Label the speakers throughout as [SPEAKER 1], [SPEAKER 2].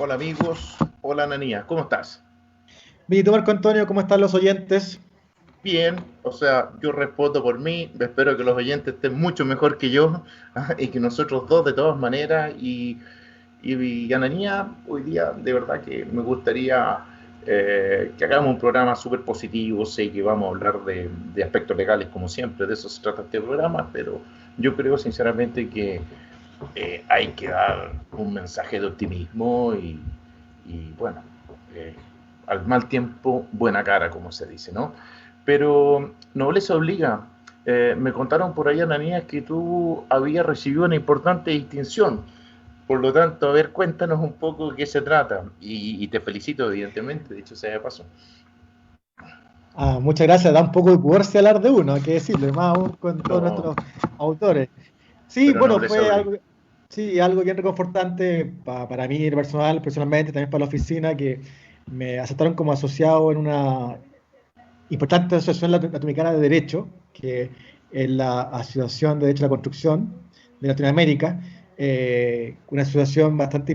[SPEAKER 1] Hola amigos, hola Ananía, ¿cómo estás?
[SPEAKER 2] Benito Marco Antonio, ¿cómo están los oyentes?
[SPEAKER 1] Bien, o sea, yo respondo por mí, espero que los oyentes estén mucho mejor que yo y que nosotros dos de todas maneras. Y Ananía, hoy día de verdad que me gustaría que hagamos un programa súper positivo. Sé que vamos a hablar de aspectos legales como siempre, de eso se trata este programa, pero yo creo sinceramente que hay que dar un mensaje de optimismo y bueno, eh, al mal tiempo, buena cara, como se dice, ¿no? Pero nobleza obliga. Me contaron por ahí, Ananías, que tú habías recibido una importante distinción. Por lo tanto, a ver, cuéntanos un poco de qué se trata. Y te felicito, evidentemente, dicho sea de paso.
[SPEAKER 2] Muchas gracias, da un poco de pudor si hablar de uno, hay que decirlo, más aún con todos
[SPEAKER 1] No,
[SPEAKER 2] nuestros autores. Sí,
[SPEAKER 1] pero
[SPEAKER 2] bueno,
[SPEAKER 1] nobleza
[SPEAKER 2] fue
[SPEAKER 1] obliga.
[SPEAKER 2] algo, sí, algo bien reconfortante para mí personalmente, también para la oficina, que me aceptaron como asociado en una importante asociación latinoamericana de derecho, que es la Asociación de Derecho a la Construcción de Latinoamérica, una asociación bastante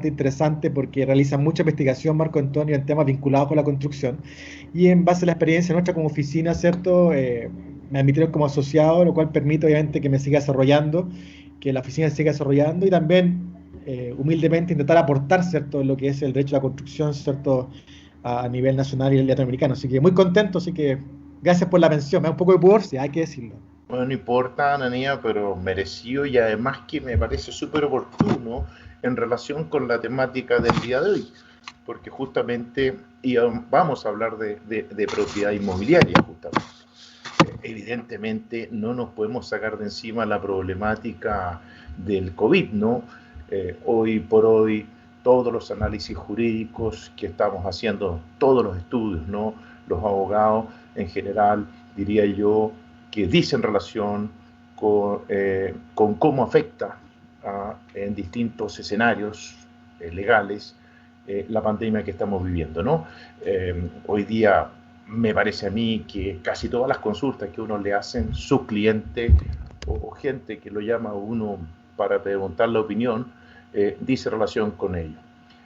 [SPEAKER 2] interesante porque realiza mucha investigación, Marco Antonio, en temas vinculados con la construcción. Y en base a la experiencia nuestra como oficina, ¿cierto? Me admitieron como asociado, lo cual permite obviamente que me siga desarrollando, que la oficina siga desarrollando y también humildemente intentar aportar, ¿cierto?, en lo que es el derecho a la construcción, ¿cierto?, a nivel nacional y latinoamericano. Así que muy contento, así que gracias por la mención. Me da un poco de pudor, sí, hay que decirlo.
[SPEAKER 1] Bueno, no importa, Ananía, pero merecido y además que me parece súper oportuno en relación con la temática del día de hoy, porque justamente vamos a hablar de propiedad inmobiliaria, justamente. Evidentemente no nos podemos sacar de encima la problemática del COVID, ¿no? Hoy por hoy todos los análisis jurídicos que estamos haciendo, todos los estudios, ¿no? Los abogados en general, diría yo, que dicen relación con cómo afecta en distintos escenarios legales la pandemia que estamos viviendo, ¿no? Hoy día me parece a mí que casi todas las consultas que uno le hacen, sus clientes o gente que lo llama a uno para preguntar la opinión, dice relación con ello.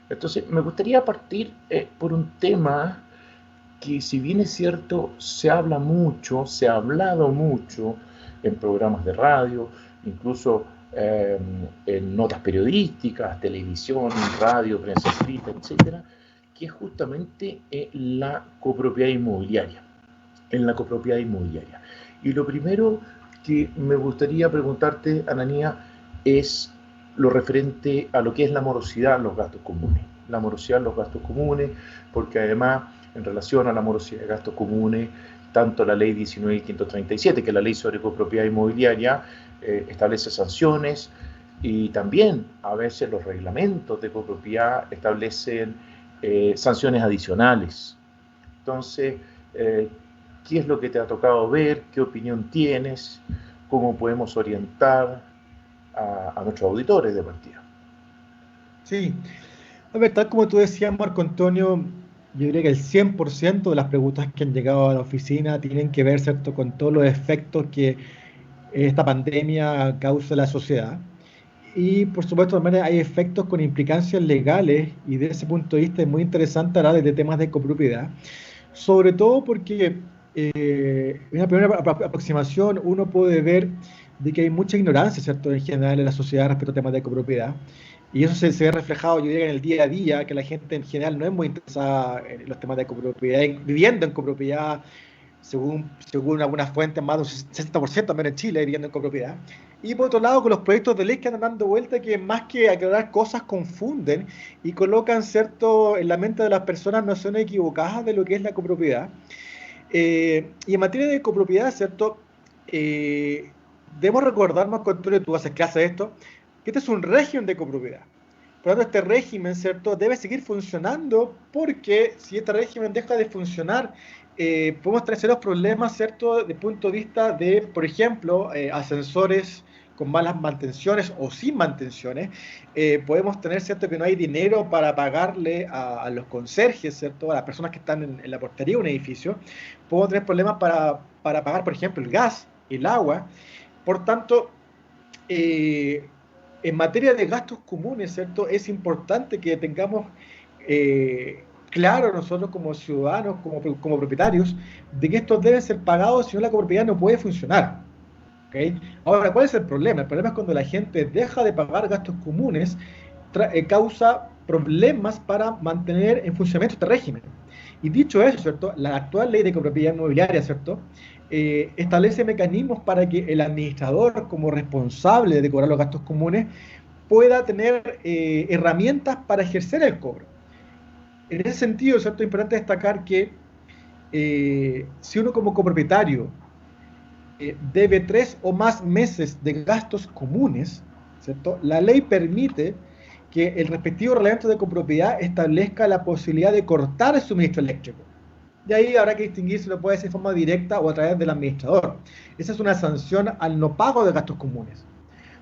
[SPEAKER 1] Entonces, me gustaría partir por un tema que, si bien es cierto, se habla mucho, se ha hablado mucho en programas de radio, incluso en notas periodísticas, televisión, radio, prensa escrita, etcétera, que es justamente la copropiedad inmobiliaria, en la copropiedad inmobiliaria. Y lo primero que me gustaría preguntarte, Ananía, es lo referente a lo que es la morosidad en los gastos comunes. La morosidad en los gastos comunes, porque además, en relación a la morosidad de gastos comunes, tanto la ley 19.537, que es la ley sobre copropiedad inmobiliaria, establece sanciones, y también a veces los reglamentos de copropiedad establecen sanciones adicionales. Entonces, eh, ¿qué es lo que te ha tocado ver? ¿Qué opinión tienes? ¿Cómo podemos orientar a nuestros auditores de partida?
[SPEAKER 2] Sí, a ver, tal como tú decías, Marco Antonio, yo diría que el 100% de las preguntas que han llegado a la oficina tienen que ver, ¿cierto?, con todos los efectos que esta pandemia causa en la sociedad. Y por supuesto también hay efectos con implicancias legales y desde ese punto de vista es muy interesante hablar de temas de copropiedad. Sobre todo porque en una primera aproximación uno puede ver de que hay mucha ignorancia, ¿cierto?, en general en la sociedad respecto a temas de copropiedad. Y eso se ve reflejado, yo diría, en el día a día, que la gente en general no es muy interesada en los temas de copropiedad, viviendo en copropiedad, según algunas fuentes, más de un 60% también en Chile viviendo en copropiedad. Y por otro lado, con los proyectos de ley que andan dando vuelta, que más que aclarar cosas, confunden y colocan, ¿cierto?, en la mente de las personas nociones equivocadas de lo que es la copropiedad. Y en materia de copropiedad, ¿cierto? Debemos recordar, Marco Antonio, tú haces clase de esto, que este es un régimen de copropiedad. Por lo tanto, este régimen, ¿cierto?, debe seguir funcionando porque si este régimen deja de funcionar, podemos tener serios problemas, ¿cierto?, desde el punto de vista de, por ejemplo, ascensores con malas mantenciones o sin mantenciones. Podemos tener, ¿cierto?, que no hay dinero para pagarle a los conserjes, ¿cierto?, a las personas que están en la portería de un edificio. Podemos tener problemas pagar, por ejemplo, el gas, el agua. Por tanto, eh, en materia de gastos comunes, ¿cierto? Es importante que tengamos claro nosotros como ciudadanos, como propietarios, de que estos deben ser pagados, si no la copropiedad no puede funcionar. ¿Okay? Ahora, ¿cuál es el problema? El problema es cuando la gente deja de pagar gastos comunes, causa problemas para mantener en funcionamiento este régimen. Y dicho eso, ¿cierto? La actual ley de copropiedad inmobiliaria, ¿cierto? Establece mecanismos para que el administrador, como responsable de cobrar los gastos comunes, pueda tener herramientas para ejercer el cobro. En ese sentido, ¿cierto? Es importante destacar que si uno como copropietario debe 3 o más meses de gastos comunes, ¿cierto? La ley permite que el respectivo reglamento de copropiedad establezca la posibilidad de cortar el suministro eléctrico. De ahí habrá que distinguir si lo puede hacer de forma directa o a través del administrador. Esa es una sanción al no pago de gastos comunes.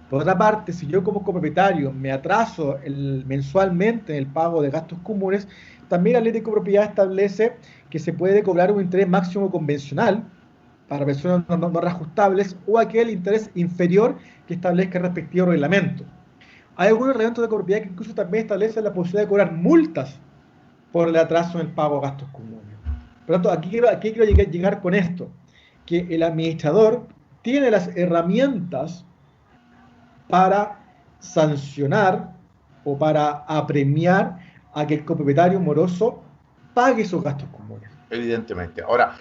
[SPEAKER 2] Por otra parte, si yo como copropietario me atraso mensualmente en el pago de gastos comunes, también la ley de copropiedad establece que se puede cobrar un interés máximo convencional para personas no reajustables o aquel interés inferior que establezca el respectivo reglamento. Hay algunos reglamentos de copropiedad que incluso también establecen la posibilidad de cobrar multas por el atraso en el pago de gastos comunes. Por lo tanto, aquí quiero llegar con esto, que el administrador tiene las herramientas para sancionar o para apremiar a que el copropietario moroso pague esos gastos comunes.
[SPEAKER 1] Evidentemente. Ahora,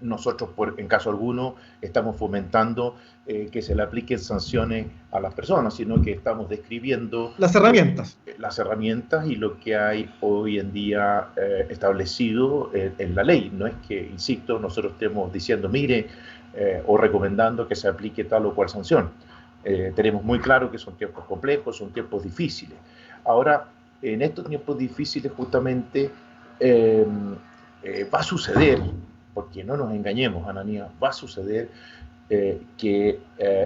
[SPEAKER 1] nosotros, en caso alguno, estamos fomentando que se le apliquen sanciones a las personas, sino que estamos describiendo
[SPEAKER 2] las herramientas.
[SPEAKER 1] Las herramientas y lo que hay hoy en día establecido en la ley. No es que, insisto, nosotros estemos diciendo, mire, o recomendando que se aplique tal o cual sanción. Tenemos muy claro que son tiempos complejos, son tiempos difíciles. Ahora, en estos tiempos difíciles justamente va a suceder, porque no nos engañemos, Ananías, va a suceder que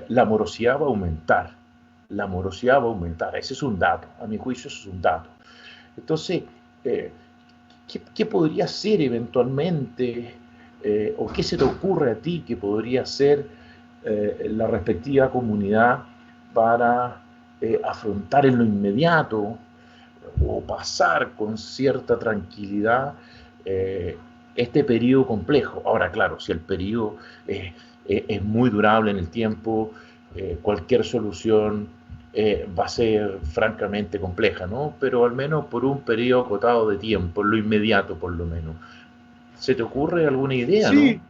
[SPEAKER 1] la morosidad va a aumentar. La morosidad va a aumentar. Ese es un dato. A mi juicio, eso es un dato. Entonces, ¿qué podría ser eventualmente, o qué se te ocurre a ti que podría ser la respectiva comunidad para afrontar en lo inmediato o pasar con cierta tranquilidad este periodo complejo? Ahora, claro, si el periodo es muy durable en el tiempo, cualquier solución va a ser francamente compleja, ¿no? Pero al menos por un periodo acotado de tiempo, en lo inmediato por lo menos. ¿Se te ocurre alguna idea,
[SPEAKER 2] sí,
[SPEAKER 1] no?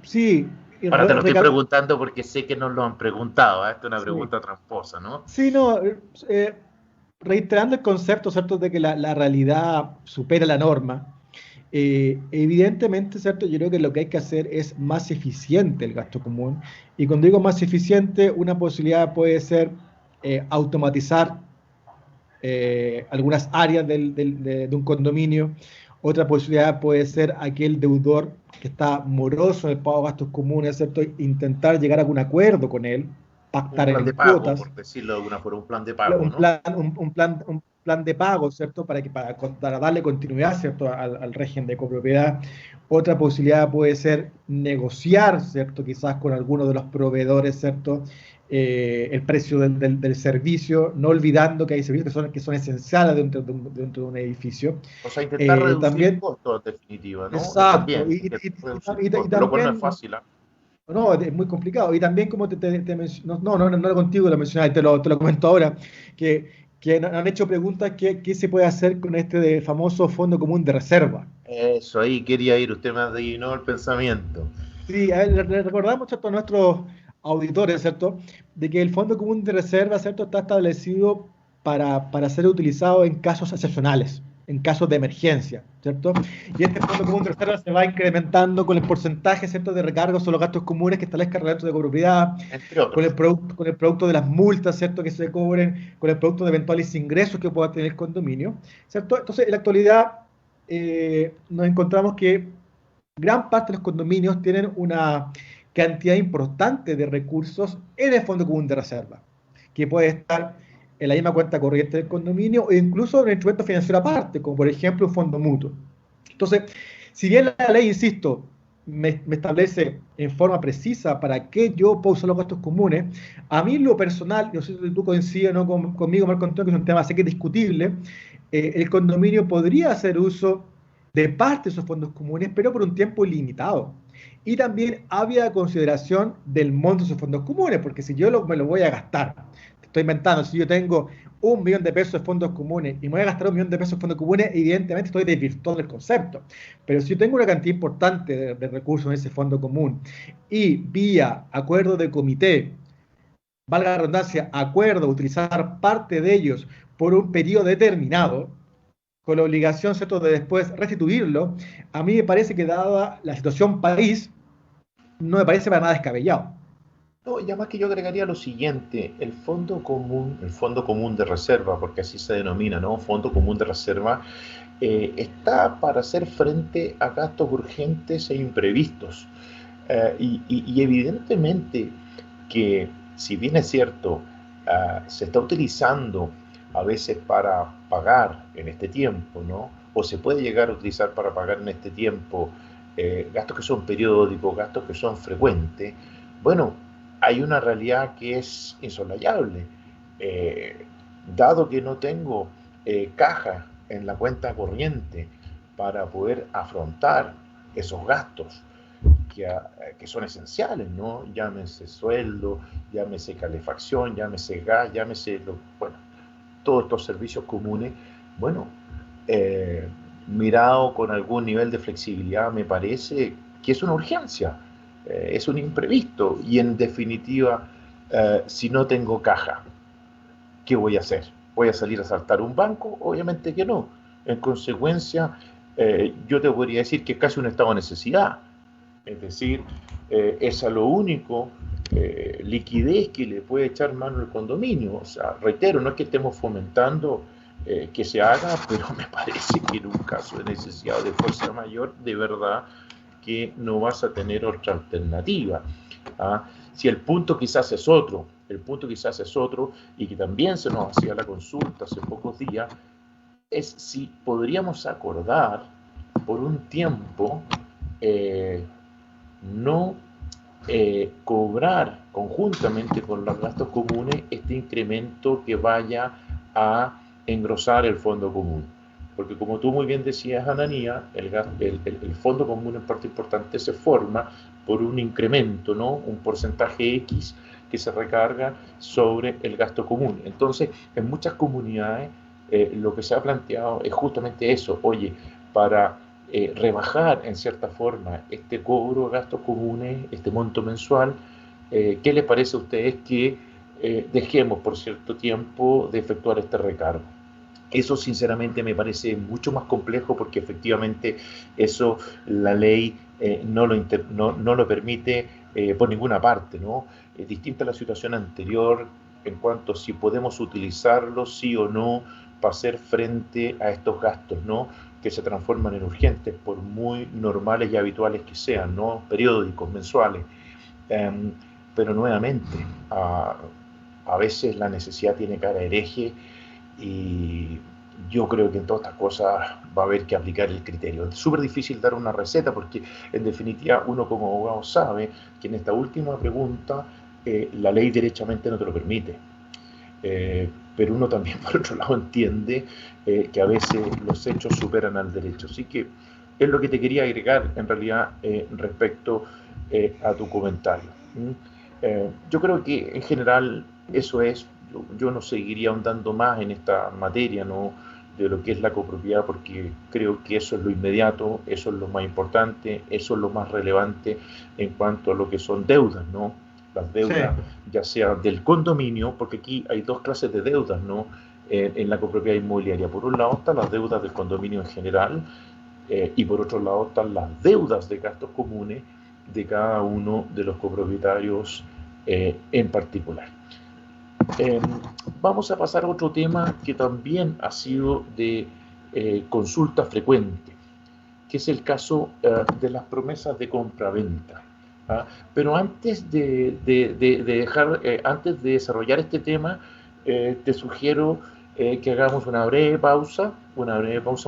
[SPEAKER 2] Sí.
[SPEAKER 1] Ahora te lo estoy preguntando porque sé que nos lo han preguntado, ¿eh? Esta es una pregunta tramposa, ¿no?
[SPEAKER 2] Sí, no, reiterando el concepto, ¿cierto?, de que la realidad supera la norma. Evidentemente, ¿cierto? Yo creo que lo que hay que hacer es más eficiente el gasto común. Y cuando digo más eficiente, una posibilidad puede ser automatizar algunas áreas de un condominio. Otra posibilidad puede ser aquel deudor que está moroso en el pago de gastos comunes, ¿cierto? Intentar llegar a algún acuerdo con él, pactar en cuotas.
[SPEAKER 1] Por decirlo de alguna forma, un plan de pago,
[SPEAKER 2] un plan de pago, ¿cierto? Para darle continuidad, ¿cierto? Al régimen de copropiedad. Otra posibilidad puede ser negociar, ¿cierto? Quizás con alguno de los proveedores, ¿cierto? El precio del servicio, no olvidando que hay servicios que son esenciales dentro de un edificio.
[SPEAKER 1] O sea, intentar reducir costos, en definitiva, ¿no?
[SPEAKER 2] Exacto.
[SPEAKER 1] Lo cual no es fácil, ¿eh?
[SPEAKER 2] No, es muy complicado. Y también, como te mencioné, no contigo lo mencionaba, te lo comento ahora, que han hecho preguntas qué se puede hacer con este famoso fondo común de reserva.
[SPEAKER 1] Eso, ahí quería ir, usted me adivinó el pensamiento.
[SPEAKER 2] Sí, le recordamos a nuestros auditores, ¿cierto?, de que el fondo común de reserva, ¿cierto?, está establecido para ser utilizado en casos excepcionales, en casos de emergencia, ¿cierto? Y este fondo común de reserva se va incrementando con el porcentaje, ¿cierto?, de recargos o los gastos comunes que establezca el reglamento de copropiedad, con el producto de las multas, ¿cierto?, que se cobren, con el producto de eventuales ingresos que pueda tener el condominio, ¿cierto? Entonces, en la actualidad nos encontramos que gran parte de los condominios tienen una cantidad importante de recursos en el fondo común de reserva, que puede estar en la misma cuenta corriente del condominio o incluso en un instrumento financiero aparte, como por ejemplo un fondo mutuo. Entonces, si bien la ley, insisto, me establece en forma precisa para qué yo puedo usar los gastos comunes. A mí, lo personal, no sé si tú coincides o no conmigo, Marco Antonio, que es un tema sé que es discutible, el condominio podría hacer uso de parte de esos fondos comunes, pero por un tiempo ilimitado. Y también había consideración del monto de esos fondos comunes, porque si yo me lo voy a gastar, estoy inventando, si yo tengo 1 millón de pesos de fondos comunes y me voy a gastar 1 millón de pesos de fondos comunes, evidentemente estoy desvirtuando el concepto. Pero si yo tengo una cantidad importante de recursos en ese fondo común y vía acuerdo de comité, valga la redundancia, acuerdo, utilizar parte de ellos por un periodo determinado, con la obligación, ¿cierto?, de después restituirlo, a mí me parece que dada la situación país, no me parece para nada descabellado.
[SPEAKER 1] No, y además que yo agregaría lo siguiente, el fondo común de reserva, porque así se denomina, ¿no? Fondo común de reserva, está para hacer frente a gastos urgentes e imprevistos. Y evidentemente que, si bien es cierto, se está utilizando a veces para pagar en este tiempo, ¿no? O se puede llegar a utilizar para pagar en este tiempo gastos que son periódicos, gastos que son frecuentes. Bueno, hay una realidad que es insolayable. Eh, Dado que no tengo caja en la cuenta corriente para poder afrontar esos gastos que son esenciales, ¿no? Llámese sueldo, llámese calefacción, llámese gas, bueno, todos estos servicios comunes, bueno, eh, mirado con algún nivel de flexibilidad, me parece que es una urgencia, es un imprevisto y en definitiva, si no tengo caja, ¿qué voy a hacer? ¿Voy a salir a saltar un banco? Obviamente que no. En consecuencia, yo te podría decir que es casi un estado de necesidad. Es decir, es a lo único liquidez que le puede echar mano el condominio. O sea, reitero, no es que estemos fomentando que se haga, pero me parece que en un caso de necesidad o de fuerza mayor, de verdad que no vas a tener otra alternativa. ¿Ah? Si el punto quizás es otro, y que también se nos hacía la consulta hace pocos días, es si podríamos acordar por un tiempo eh, no cobrar conjuntamente con los gastos comunes este incremento que vaya a engrosar el fondo común. Porque como tú muy bien decías, Ananía, el fondo común en parte importante se forma por un incremento, ¿no? Un porcentaje X que se recarga sobre el gasto común. Entonces, en muchas comunidades lo que se ha planteado es justamente eso. Oye, para rebajar en cierta forma este cobro de gastos comunes, este monto mensual, ¿qué les parece a ustedes que dejemos por cierto tiempo de efectuar este recargo? Eso sinceramente me parece mucho más complejo porque efectivamente eso la ley no lo permite por ninguna parte, ¿no? Es distinta a la situación anterior en cuanto a si podemos utilizarlo, sí o no, para hacer frente a estos gastos, ¿no? Que se transforman en urgentes, por muy normales y habituales que sean, ¿no? Periódicos, mensuales. Um, pero nuevamente, a veces la necesidad tiene cara hereje y yo creo que en todas estas cosas va a haber que aplicar el criterio. Es súper difícil dar una receta porque en definitiva uno como abogado sabe que en esta última pregunta la ley derechamente no te lo permite. Pero uno también por otro lado entiende que a veces los hechos superan al derecho. Así que es lo que te quería agregar en realidad respecto a tu comentario. Yo creo que en general eso es, yo no seguiría ahondando más en esta materia, ¿no? De lo que es la copropiedad, porque creo que eso es lo inmediato, eso es lo más importante, eso es lo más relevante en cuanto a lo que son deudas, ¿no? Las deudas, sí, ya sea del condominio, porque aquí hay dos clases de deudas, ¿no? En la copropiedad inmobiliaria. Por un lado están las deudas del condominio en general, y por otro lado están las deudas de gastos comunes de cada uno de los copropietarios en particular. Vamos a pasar a otro tema que también ha sido de consulta frecuente, que es el caso de las promesas de compra-venta. ¿Ah? Pero antes de desarrollar este tema, te sugiero que hagamos una breve pausa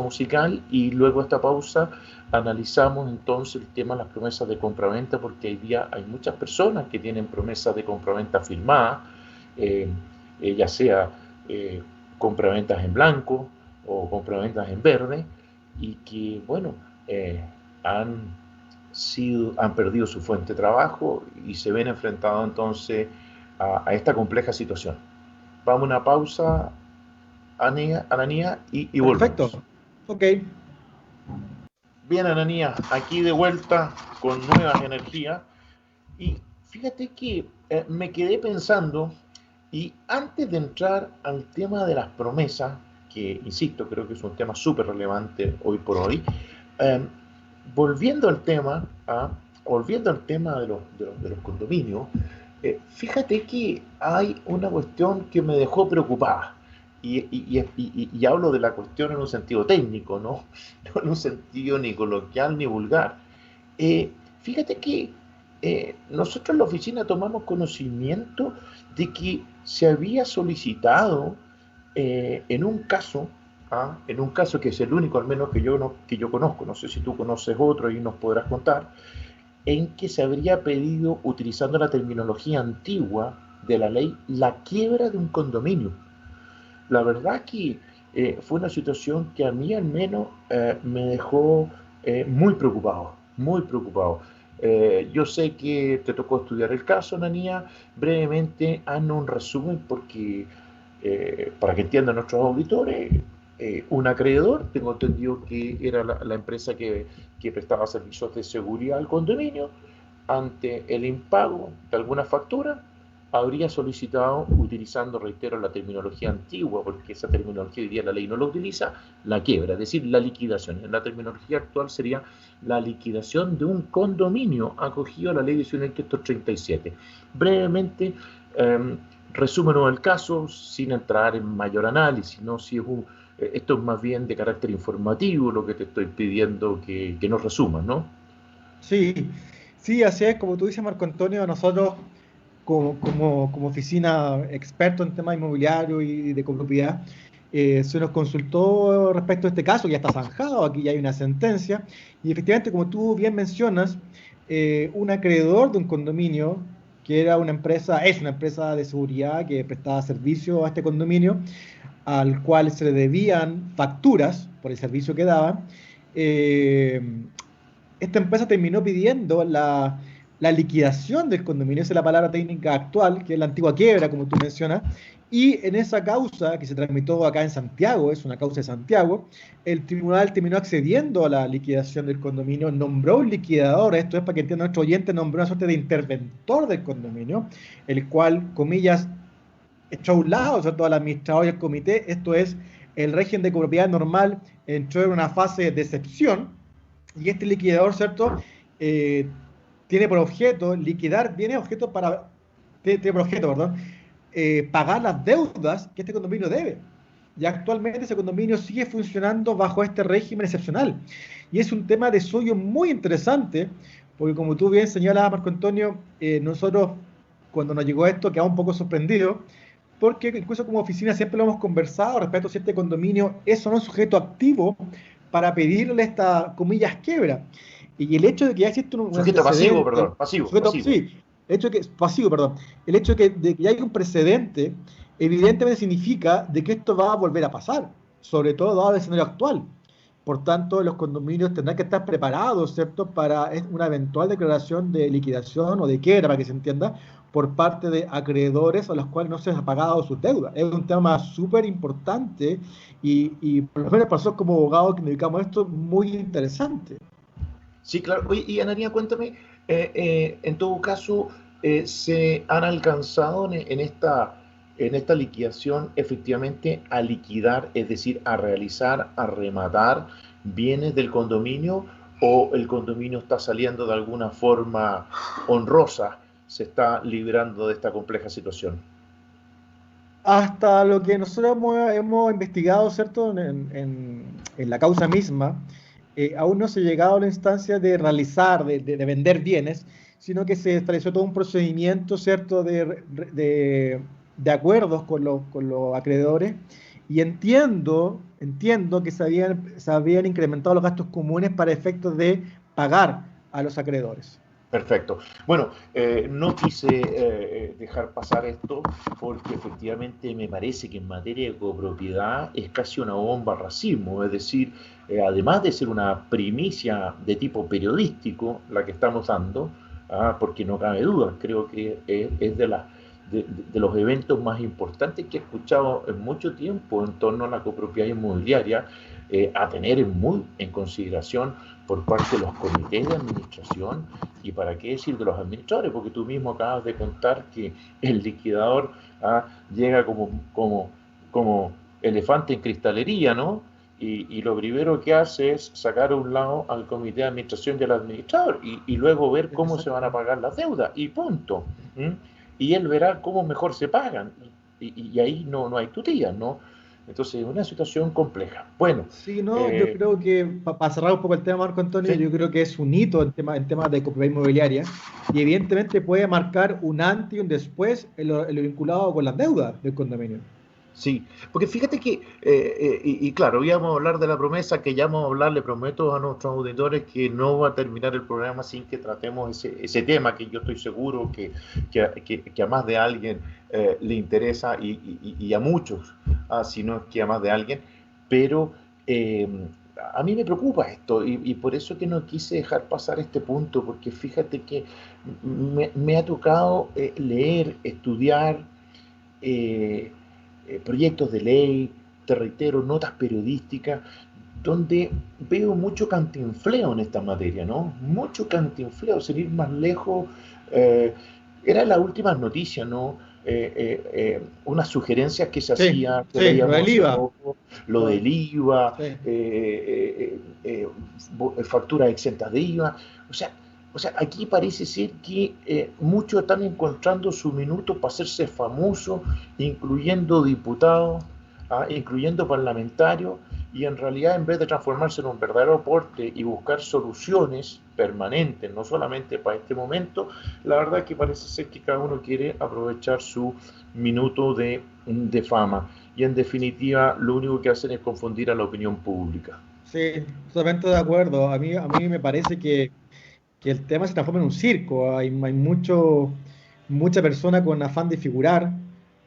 [SPEAKER 1] musical, y luego de esta pausa analizamos entonces el tema de las promesas de compraventa, porque hoy día hay muchas personas que tienen promesas de compraventa firmadas, eh, ya sea compraventas en blanco o compraventas en verde, y que, bueno, han han perdido su fuente de trabajo y se ven enfrentados entonces a esta compleja situación. Vamos a una pausa, Ananía, y
[SPEAKER 2] Perfecto.
[SPEAKER 1] volvemos.
[SPEAKER 2] Ok.
[SPEAKER 1] Bien, Ananía, aquí de vuelta con nuevas energías. Y fíjate que me quedé pensando, y antes de entrar al tema de las promesas, que insisto, creo que es un tema súper relevante hoy por hoy, eh, volviendo al tema, de los condominios, fíjate que hay una cuestión que me dejó preocupada. Y hablo de la cuestión en un sentido técnico, ¿no? No en un sentido ni coloquial ni vulgar. Fíjate que nosotros en la oficina tomamos conocimiento de que se había solicitado en un caso, en un caso que es el único al menos que yo, no, que yo conozco, no sé si tú conoces otro y nos podrás contar, en que se habría pedido, utilizando la terminología antigua de la ley, la quiebra de un condominio. La verdad que fue una situación que a mí al menos me dejó muy preocupado, muy preocupado. Yo sé que te tocó estudiar el caso, Nanía. Brevemente, haznos un resumen porque para que entiendan nuestros auditores, un acreedor, tengo entendido que era la empresa que prestaba servicios de seguridad al condominio, ante el impago de alguna factura, habría solicitado, utilizando, reitero, la terminología antigua, porque esa terminología hoy día la ley no lo utiliza, la quiebra, es decir, la liquidación. En la terminología actual sería la liquidación de un condominio acogido a la ley 1937. Brevemente, eh, resúmenos el caso, sin entrar en mayor análisis, ¿no? Si es esto es más bien de carácter informativo lo que te estoy pidiendo que nos resumas, ¿no?
[SPEAKER 2] Sí, sí, así es, como tú dices, Marco Antonio, nosotros como oficina experto en temas inmobiliarios y de copropiedad, se nos consultó respecto a este caso, ya está zanjado, aquí ya hay una sentencia, y efectivamente, como tú bien mencionas, un acreedor de un condominio, que era una empresa, es una empresa de seguridad que prestaba servicio a este condominio, al cual se le debían facturas por el servicio que daban, eh, esta empresa terminó pidiendo la liquidación del condominio, esa es la palabra técnica actual, que es la antigua quiebra, como tú mencionas, y en esa causa que se tramitó acá en Santiago, es una causa de Santiago, el tribunal terminó accediendo a la liquidación del condominio, nombró un liquidador, esto es para que entienda nuestro oyente, nombró una suerte de interventor del condominio, el cual, comillas, echó a un lado, ¿cierto?, al administrador y al comité, esto es, el régimen de copropiedad normal entró en una fase de excepción, y este liquidador, ¿cierto? Eh, tiene por objeto liquidar bienes objetos para, tiene por objeto, perdón, pagar las deudas que este condominio debe. Y actualmente ese condominio sigue funcionando bajo este régimen excepcional. Y es un tema de suyo muy interesante, porque como tú bien señalabas, Marco Antonio, nosotros cuando nos llegó esto quedamos un poco sorprendidos, porque incluso como oficina siempre lo hemos conversado respecto a si este condominio es o no sujeto activo para pedirle esta, comillas, quiebra. Y el hecho de que ya existe un
[SPEAKER 1] Sujeto pasivo,
[SPEAKER 2] antecedente,
[SPEAKER 1] perdón, pasivo,
[SPEAKER 2] sujeto,
[SPEAKER 1] pasivo.
[SPEAKER 2] sí, el hecho de que, pasivo, perdón, el hecho de que ya hay un precedente, evidentemente significa de que esto va a volver a pasar, sobre todo dado el escenario actual. Por tanto, los condominios tendrán que estar preparados, ¿cierto?, para una eventual declaración de liquidación o de quiebra, para que se entienda, por parte de acreedores a los cuales no se les ha pagado sus deudas. Es un tema súper importante y por lo menos para nosotros como abogados que nos dedicamos a esto, muy interesante.
[SPEAKER 1] Sí, claro. Oye, y Anaría, cuéntame, en todo caso, ¿se han alcanzado en esta liquidación efectivamente a liquidar, es decir, a realizar, a rematar bienes del condominio, o el condominio está saliendo de alguna forma honrosa, se está librando de esta compleja situación?
[SPEAKER 2] Hasta lo que nosotros hemos investigado, ¿cierto?, en la causa misma, aún no se ha llegado a la instancia de realizar, de vender bienes, sino que se estableció todo un procedimiento, ¿cierto?, de acuerdos con los acreedores, Y entiendo que se habían incrementado los gastos comunes para efectos de pagar a los acreedores.
[SPEAKER 1] Perfecto. Bueno, no quise dejar pasar esto porque efectivamente me parece que en materia de copropiedad es casi una bomba racismo, es decir, además de ser una primicia de tipo periodístico la que estamos dando, porque no cabe duda, creo que es de los eventos más importantes que he escuchado en mucho tiempo en torno a la copropiedad inmobiliaria, a tener muy en consideración por parte de los comités de administración y para qué decir de los administradores, porque tú mismo acabas de contar que el liquidador llega como elefante en cristalería, ¿no? Y lo primero que hace es sacar a un lado al comité de administración y al administrador y luego ver cómo se van a pagar las deudas y punto. ¿Mm? Y él verá cómo mejor se pagan y ahí no hay tutillas, ¿no? Entonces es una situación compleja. Bueno,
[SPEAKER 2] Sí, no, yo creo que para cerrar un poco el tema, Marco Antonio,
[SPEAKER 1] sí,
[SPEAKER 2] yo creo que es un hito en temas de copropiedad inmobiliaria y evidentemente puede marcar un antes y un después en lo vinculado con las deudas del condominio.
[SPEAKER 1] sí, porque fíjate que, y claro, íbamos a hablar de la promesa, que ya vamos a hablar, le prometo a nuestros auditores que no va a terminar el programa sin que tratemos ese tema que yo estoy seguro que a más de alguien le interesa y a muchos, si no es que a más de alguien, pero eh, a mí me preocupa esto y por eso que no quise dejar pasar este punto, porque fíjate que me ha tocado leer, estudiar, eh, proyectos de ley, te reitero, notas periodísticas, donde veo mucho cantinfleo en esta materia, ¿no? Mucho cantinfleo, sin ir más lejos. Eh, Era las últimas noticias, ¿no? Unas sugerencias que se
[SPEAKER 2] Sí,
[SPEAKER 1] hacía, que
[SPEAKER 2] sí, lo del
[SPEAKER 1] leíamos hace
[SPEAKER 2] IVA.
[SPEAKER 1] poco, lo del IVA,
[SPEAKER 2] Sí,
[SPEAKER 1] facturas exentas de IVA. O sea, o sea, aquí parece ser que muchos están encontrando su minuto para hacerse famosos, incluyendo diputados, incluyendo parlamentarios, y en realidad en vez de transformarse en un verdadero aporte y buscar soluciones permanentes, no solamente para este momento, la verdad que parece ser que cada uno quiere aprovechar su minuto de fama. Y en definitiva, lo único que hacen es confundir a la opinión pública.
[SPEAKER 2] sí, totalmente de acuerdo. A mí me parece que el tema se transforma en un circo. Hay mucha persona con afán de figurar,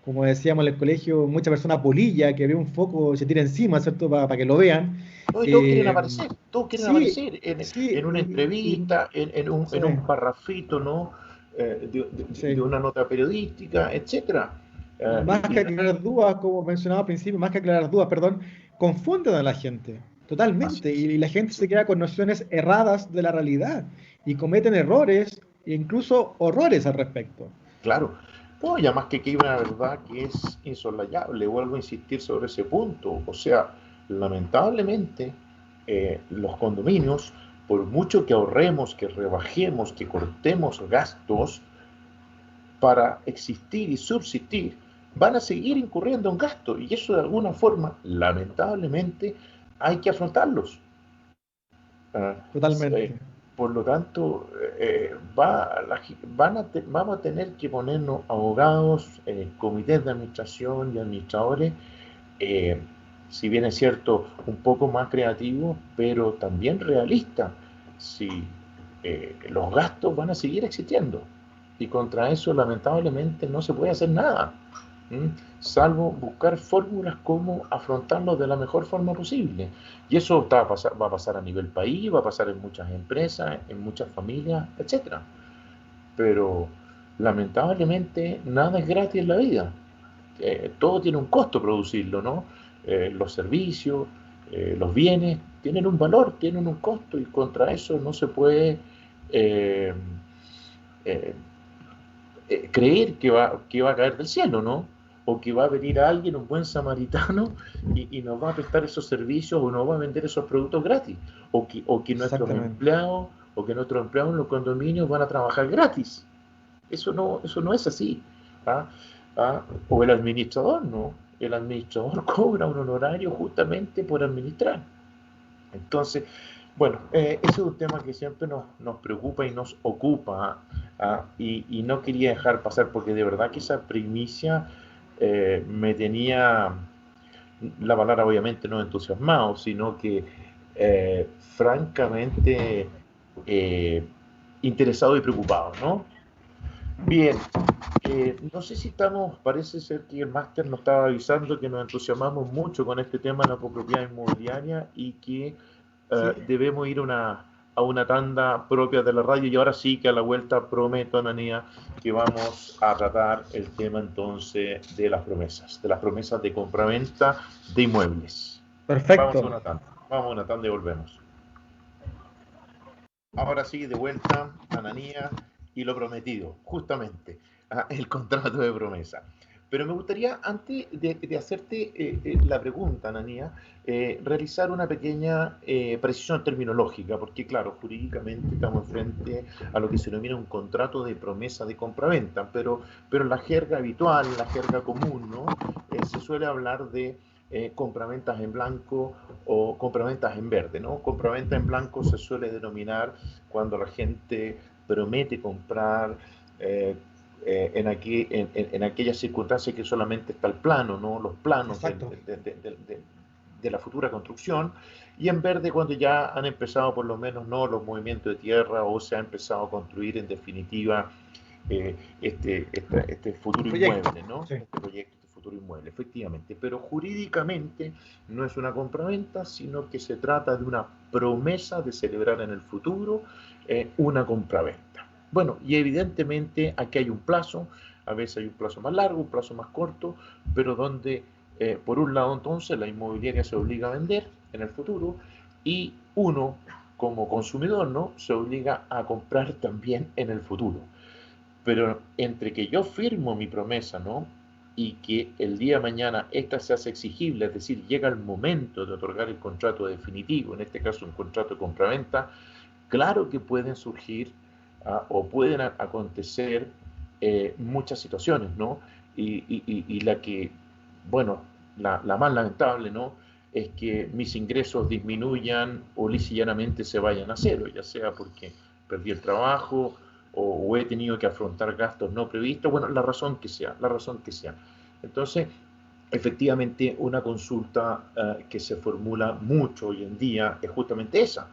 [SPEAKER 2] como decíamos en el colegio, mucha persona polilla que ve un foco y se tira encima, ¿cierto? Para que lo vean.
[SPEAKER 1] No, y
[SPEAKER 2] Eh,
[SPEAKER 1] todos quieren
[SPEAKER 2] sí,
[SPEAKER 1] aparecer
[SPEAKER 2] sí,
[SPEAKER 1] en una entrevista,
[SPEAKER 2] sí,
[SPEAKER 1] en un parrafito, ¿no? De
[SPEAKER 2] sí.
[SPEAKER 1] una nota periodística, etcétera.
[SPEAKER 2] Más que aclarar dudas, como mencionaba al principio, más que aclarar dudas, perdón, confunden a la gente,
[SPEAKER 1] Así
[SPEAKER 2] totalmente,
[SPEAKER 1] es.
[SPEAKER 2] y la gente
[SPEAKER 1] Sí,
[SPEAKER 2] se queda con nociones erradas de la realidad y cometen errores e incluso horrores al respecto.
[SPEAKER 1] claro. No, y además que aquí hay una verdad que es insolayable. Vuelvo a insistir sobre ese punto. O sea, lamentablemente, los condominios, por mucho que ahorremos, que rebajemos, que cortemos gastos, para existir y subsistir, van a seguir incurriendo en gastos y eso de alguna forma, lamentablemente, hay que afrontarlos. Uh,
[SPEAKER 2] Totalmente.
[SPEAKER 1] por lo tanto, vamos a tener que ponernos abogados, comités de administración y administradores, eh, si bien es cierto, un poco más creativos, pero también realistas. Si los gastos van a seguir existiendo y contra eso lamentablemente no se puede hacer nada, salvo buscar fórmulas como afrontarlos de la mejor forma posible. Y eso va a pasar a nivel país, va a pasar en muchas empresas, en muchas familias, etcétera. Pero lamentablemente nada es gratis en la vida. Todo tiene un costo producirlo, ¿no? Los servicios, los bienes tienen un valor, tienen un costo y contra eso no se puede eh, eh, creer que va a caer del cielo, ¿no? O que va a venir alguien, un buen samaritano, y nos va a prestar esos servicios o nos va a vender esos productos gratis.
[SPEAKER 2] Exactamente.
[SPEAKER 1] O que nuestros empleados en los condominios van a trabajar gratis. Eso no es así. ¿Ah? O el administrador, ¿no? El administrador cobra un honorario justamente por administrar. Entonces, bueno, ese es un tema que siempre nos preocupa y nos ocupa, y no quería dejar pasar porque de verdad que esa primicia me tenía la palabra obviamente no entusiasmado, sino que francamente eh, interesado y preocupado, ¿no? Bien, no sé si estamos, parece ser que el máster nos estaba avisando que nos entusiasmamos mucho con este tema de la copropiedad inmobiliaria y que
[SPEAKER 2] Sí,
[SPEAKER 1] debemos ir a una tanda propia de la radio y ahora sí que a la vuelta prometo, Ananía, que vamos a tratar el tema entonces de las promesas de compraventa de inmuebles.
[SPEAKER 2] perfecto.
[SPEAKER 1] Vamos a una tanda y volvemos. Ahora sí, de vuelta, Ananía, y lo prometido, justamente, el contrato de promesa. Pero me gustaría, antes de hacerte la pregunta, Ananía, realizar una pequeña precisión terminológica, porque claro, jurídicamente estamos frente a lo que se denomina un contrato de promesa de compraventa, pero en la jerga habitual, en la jerga común, ¿no? Se suele hablar de compraventas en blanco o compraventas en verde, ¿no? Compraventa en blanco se suele denominar cuando la gente promete comprar en aquellas circunstancias que solamente está el plano, ¿no? Los planos
[SPEAKER 2] Exacto.
[SPEAKER 1] de la futura construcción, y en verde cuando ya han empezado por lo menos no los movimientos de tierra o se ha empezado a construir en definitiva este
[SPEAKER 2] El
[SPEAKER 1] futuro
[SPEAKER 2] proyecto.
[SPEAKER 1] inmueble, ¿no?
[SPEAKER 2] Sí.
[SPEAKER 1] Este proyecto, este futuro inmueble, efectivamente. Pero jurídicamente no es una compraventa, sino que se trata de una promesa de celebrar en el futuro una compraventa. Bueno, y evidentemente aquí hay un plazo, a veces hay un plazo más largo, un plazo más corto, pero donde por un lado entonces la inmobiliaria se obliga a vender en el futuro y uno como consumidor, ¿no? Se obliga a comprar también en el futuro. Pero entre que yo firmo mi promesa, ¿no? Y que el día de mañana esta se hace exigible, es decir, llega el momento de otorgar el contrato definitivo, en este caso un contrato de compraventa, claro que pueden surgir o pueden acontecer muchas situaciones, ¿no? Y la que, bueno, la más lamentable, ¿no? Es que mis ingresos disminuyan o llanamente se vayan a cero, ya sea porque perdí el trabajo o he tenido que afrontar gastos no previstos, bueno, la razón que sea, la razón que sea. Entonces, efectivamente, una consulta que se formula mucho hoy en día es justamente esa.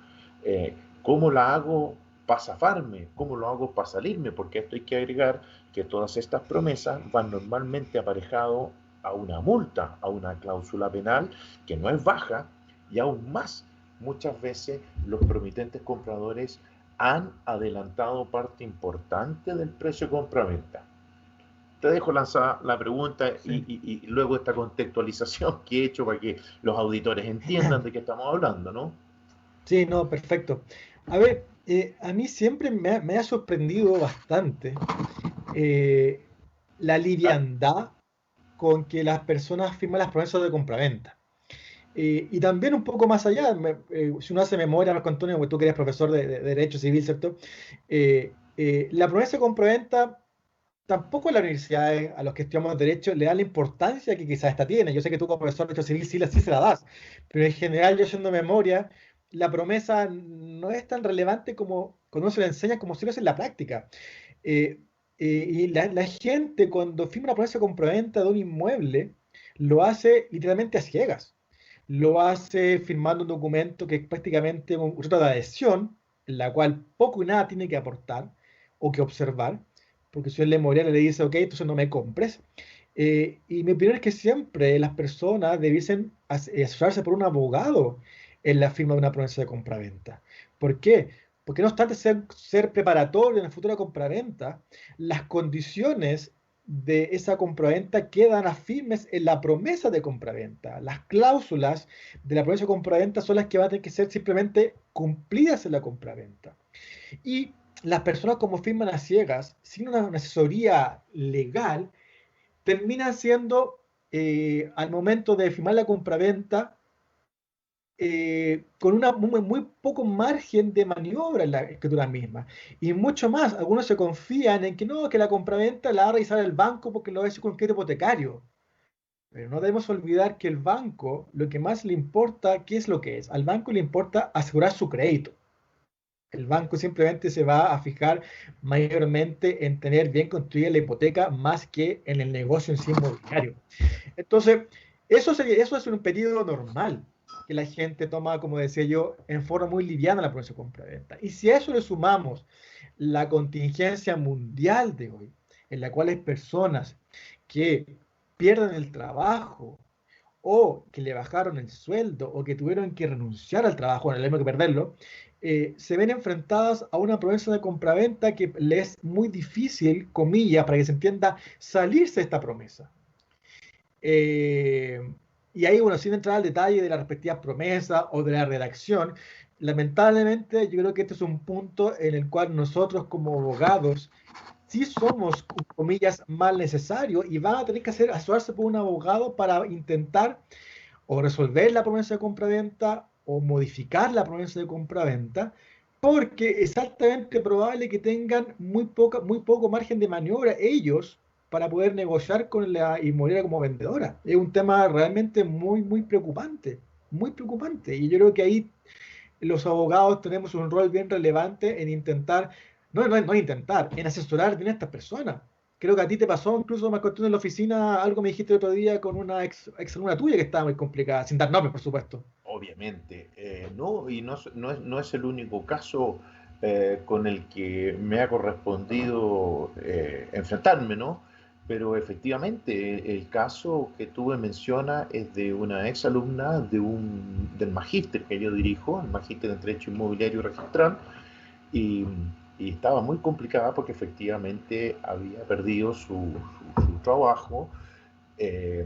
[SPEAKER 1] ¿Cómo la hago para zafarme? ¿Cómo lo hago para salirme? Porque esto hay que agregar que todas estas promesas van normalmente aparejado a una multa, a una cláusula penal que no es baja y aún más, muchas veces los promitentes compradores han adelantado parte importante del precio de compra-venta. Te dejo lanzar la pregunta
[SPEAKER 2] Sí.
[SPEAKER 1] y luego esta contextualización que he hecho para que los auditores entiendan de qué estamos hablando, ¿no?
[SPEAKER 2] Sí, no, perfecto. A ver, a mí siempre me ha sorprendido bastante eh, la
[SPEAKER 1] Ah,
[SPEAKER 2] liviandad con que las personas firman las promesas de compraventa. Y también un poco más allá, si uno hace memoria, Marco Antonio, porque tú que eres profesor de Derecho Civil, ¿cierto? La promesa de compraventa tampoco a las universidades, a los que estudiamos Derecho, le dan la importancia que quizás esta tiene. Yo sé que tú como profesor de Derecho Civil sí se la das, pero en general yo haciendo memoria, la promesa no es tan relevante como cuando uno se la enseña como si lo hace en la práctica. Eh, y la gente cuando firma una promesa de compraventa de un inmueble, lo hace literalmente a ciegas. Lo hace firmando un documento que es prácticamente un contrato de adhesión, en la cual poco y nada tiene que aportar o que observar, porque si él le moría le dice, ok, entonces no me compres. Y mi opinión es que siempre las personas debiesen asesorarse por un abogado en la firma de una promesa de compraventa. ¿Por qué? Porque no obstante ser preparatorio en la futura compraventa, las condiciones de esa compraventa quedan a firmes en la promesa de compraventa. Las cláusulas de la promesa de compraventa son las que van a tener que ser simplemente cumplidas en la compraventa. Y las personas como firman a ciegas, sin una asesoría legal, terminan siendo, al momento de firmar la compraventa, con una muy poco margen de maniobra en la escritura misma. Y mucho más, algunos se confían en que no, que la compraventa la va a realizar el banco porque lo es con crédito hipotecario. Pero no debemos olvidar que el banco, lo que más le importa, ¿qué es lo que es? Al banco le importa asegurar su crédito. El banco simplemente se va a fijar mayormente en tener bien construida la hipoteca más que en el negocio en sí inmobiliario. Entonces, Eso es un periodo normal que la gente toma, como decía yo, en forma muy liviana la promesa de compra-venta. Y si a eso le sumamos la contingencia mundial de hoy, en la cual hay personas que pierden el trabajo o que le bajaron el sueldo o que tuvieron que renunciar al trabajo, en el mismo que perderlo, se ven enfrentadas a una promesa de compraventa que les es muy difícil, comillas, para que se entienda, salirse de esta promesa. Eh, y ahí, bueno, sin entrar al detalle de las respectivas promesas o de la redacción, lamentablemente yo creo que este es un punto en el cual nosotros como abogados sí somos, comillas, mal necesarios y van a tener que asesorarse por un abogado para intentar o resolver la promesa de compra-venta o modificar la promesa de compra-venta, porque es altamente probable que tengan muy poco margen de maniobra ellos para poder negociar con la inmobiliaria como vendedora. Es un tema realmente muy preocupante, muy preocupante. Y yo creo que ahí los abogados tenemos un rol bien relevante en intentar, no intentar, en asesorar bien a estas personas. Creo que a ti te pasó incluso, Marco Antonio, en la oficina, algo me dijiste el otro día con una ex alumna tuya que estaba muy complicada, sin dar nombres, por supuesto.
[SPEAKER 1] Obviamente, no, y no es el único caso con el que me ha correspondido enfrentarme, ¿no? Pero efectivamente, el caso que tú me mencionas es de una ex alumna del magíster que yo dirijo, el magíster en Derecho Inmobiliario Registral, y, y estaba muy complicada porque efectivamente había perdido su trabajo, eh,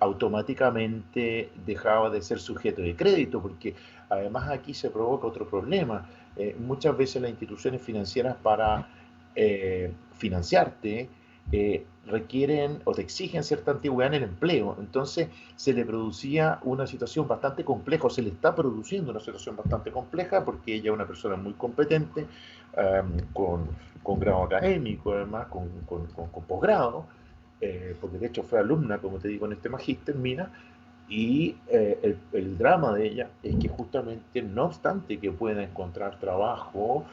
[SPEAKER 1] automáticamente dejaba de ser sujeto de crédito, porque además aquí se provoca otro problema. Muchas veces las instituciones financieras para financiarte requieren o te exigen cierta antigüedad en el empleo. Entonces se le producía una situación bastante compleja, o se le está produciendo una situación bastante compleja, porque ella es una persona muy competente, con grado académico, además, con posgrado, porque de hecho fue alumna, como te digo, en este magíster, Mina, y el drama de ella es que justamente, no obstante que pueda encontrar trabajo,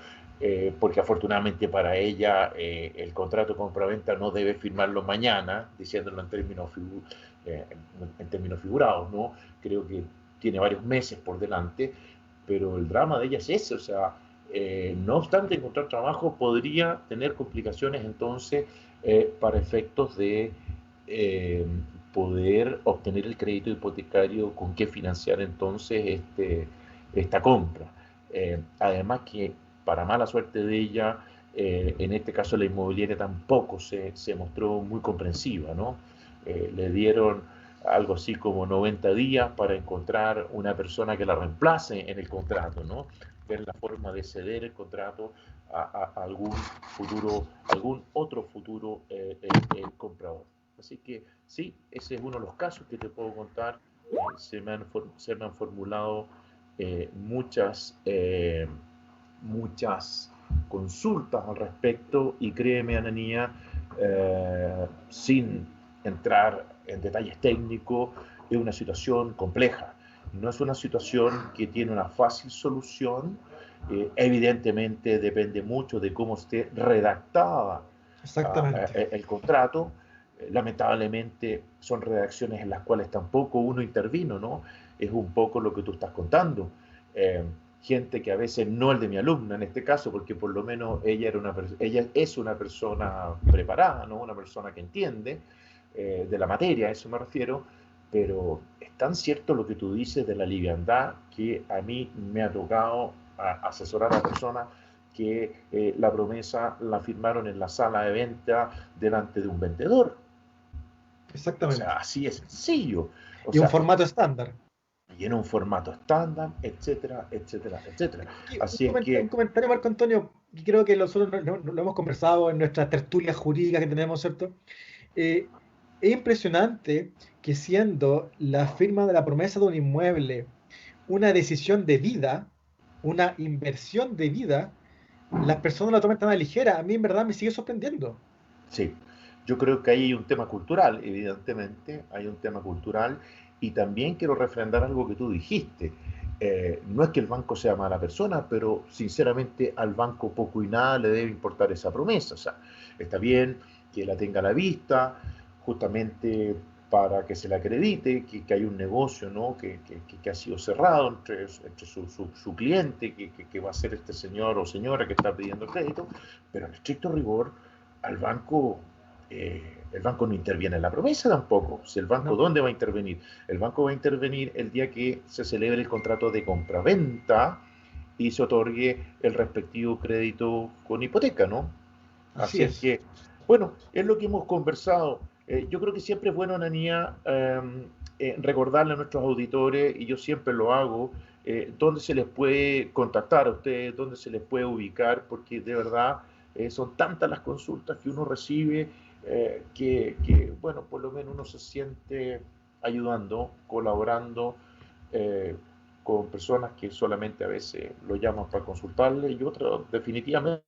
[SPEAKER 1] porque afortunadamente para ella el contrato de compraventa no debe firmarlo mañana, diciéndolo en términos figurados, ¿no? Creo que tiene varios meses por delante, pero el drama de ella es ese, o sea, no obstante encontrar trabajo, podría tener complicaciones entonces para efectos de eh, poder obtener el crédito hipotecario con que financiar entonces esta compra. Además que, para mala suerte de ella, en este caso la inmobiliaria tampoco se mostró muy comprensiva, ¿no? Le dieron algo así como 90 días para encontrar una persona que la reemplace en el contrato, ¿no? Ver la forma de ceder el contrato a algún otro futuro comprador. Así que sí, ese es uno de los casos que te puedo contar. Se me han formulado muchas consultas al respecto, y créeme, Ananía, sin entrar en detalles técnicos, es una situación compleja. No es una situación que tiene una fácil solución. Evidentemente depende mucho de cómo esté redactada
[SPEAKER 2] Exactamente.
[SPEAKER 1] el contrato. Lamentablemente son redacciones en las cuales tampoco uno intervino, ¿no? Es un poco lo que tú estás contando. Eh, Gente que a veces, no el de mi alumna en este caso, porque por lo menos ella es una persona preparada, ¿no? Una persona que entiende de la materia, a eso me refiero, pero es tan cierto lo que tú dices de la liviandad, que a mí me ha tocado asesorar a personas que la promesa la firmaron en la sala de venta delante de un vendedor. O sea,
[SPEAKER 2] Exactamente.
[SPEAKER 1] así es sencillo. O
[SPEAKER 2] Y un
[SPEAKER 1] sea,
[SPEAKER 2] formato estándar.
[SPEAKER 1] y en un formato estándar, etcétera, etcétera, etcétera. Así es
[SPEAKER 2] Un
[SPEAKER 1] que,
[SPEAKER 2] comentario, Marco Antonio, que creo que nosotros lo hemos conversado en nuestras tertulias jurídicas que tenemos, ¿cierto? Eh, es impresionante que siendo la firma de la promesa de un inmueble una decisión de vida, una inversión de vida, las personas la toman tan a la ligera. A mí en verdad me sigue sorprendiendo.
[SPEAKER 1] sí, yo creo que ahí hay un tema cultural, evidentemente, hay un tema cultural, y también quiero refrendar algo que tú dijiste. No es que el banco sea mala persona, pero sinceramente al banco poco y nada le debe importar esa promesa. O sea, está bien que la tenga a la vista, justamente para que se le acredite que hay un negocio, ¿no? que ha sido cerrado entre su cliente, que va a ser este señor o señora que está pidiendo crédito, pero en estricto rigor al banco, el banco no interviene en la promesa tampoco. Si el banco,
[SPEAKER 2] No,
[SPEAKER 1] ¿dónde va a intervenir? El banco va a intervenir el día que se celebre el contrato de compraventa y se otorgue el respectivo crédito con hipoteca, ¿no?
[SPEAKER 2] así
[SPEAKER 1] Así es
[SPEAKER 2] es.
[SPEAKER 1] que, bueno, es lo que hemos conversado. Yo creo que siempre es bueno, Ananía, recordarle a nuestros auditores, y yo siempre lo hago, dónde se les puede contactar a ustedes, dónde se les puede ubicar, porque de verdad son tantas las consultas que uno recibe bueno, por lo menos uno se siente ayudando, colaborando eh, con personas que solamente a veces lo llaman para consultarle y otras definitivamente